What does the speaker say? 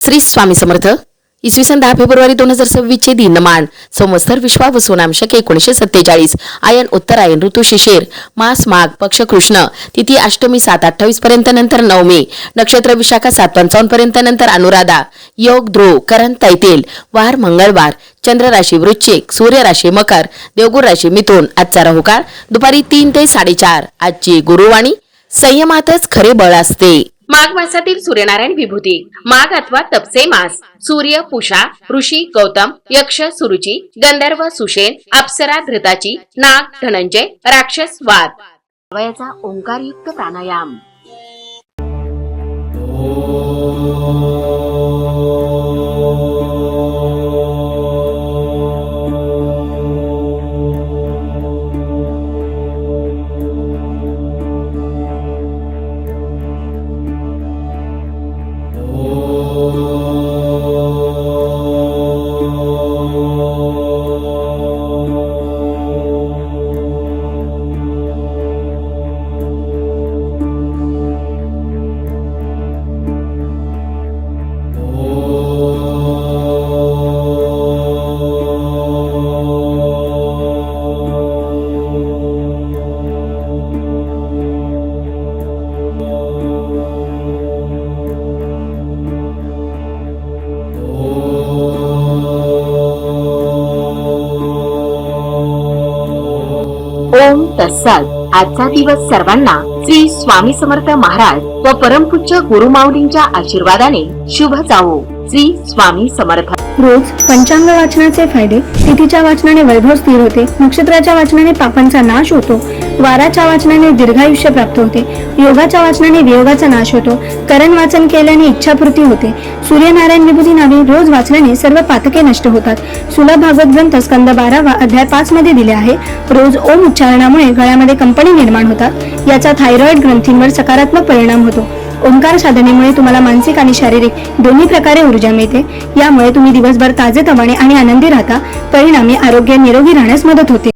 श्री स्वामी समर्थ. इसवी सन 10 फेब्रुवारी 2026 चे दिनमान संवत्सर विश्वावसु सोनामशक 1947 आयन उत्तरायण ऋतू शिशिर मास माघ पक्ष कृष्ण तिथी अष्टमी 7:28 पर्यंत नंतर नवमी नक्षत्र विशाखा 7:55 पर्यंत नंतर अनुराधा योग ध्रुव करण तैतील वार मंगळवार चंद्र राशी वृश्चिक सूर्य राशी मकर देवगुरु राशी मिथुन. आजचा राहुकाळ दुपारी 3 ते 4:30. आजची गुरुवाणी संयमातच खरे बळ असते. माघ मासातील सूर्यनारायण विभूती माघ अथवा तपसे मास सूर्य पुषा ऋषी गौतम यक्ष सुरुची गंधर्व सुषेण अप्सरा धृताची नाग धनंजय राक्षस वाद. वयाचा ओंकारयुक्त प्राणायाम. ओम तत्सत. आजचा दिवस सर्वांना श्री स्वामी समर्थ महाराज व परमपूज्य गुरुमाऊलींच्या आशीर्वादाने शुभ जावो. श्री स्वामी समर्थ. रोज पंचांग वाचनाचे फायदे. तिथीच्या वाचनाने वैभव स्थिर होते. नक्षत्राच्या वाचनाने पापांचा नाश होतो. वाराच्या वाचनाने दीर्घायुष्य प्राप्त होते. योगाच्या वाचनाने वियोगाचा नाश होतो. करण वाचन केल्याने इच्छापूर्ती होते. सूर्यनारायण विभूती नावे रोज वाचल्याने सर्व पातके नष्ट होतात. सुलभ भागवत ग्रंथ स्कंद 12 अध्याय 5 मध्ये दिले आहे. रोज ओम उच्चारणामुळे गळ्यामध्ये कंपनी निर्माण होतात. याचा थायरॉइड ग्रंथींवर सकारात्मक परिणाम होतो. ओंकार साधनेमुळे तुम्हाला मानसिक आणि शारीरिक दोन्ही प्रकारे ऊर्जा मिळते. यामुळे तुम्ही दिवसभर ताजेतवाने आणि आनंदी राहता. परिणामी आरोग्य निरोगी राहण्यास मदत होते.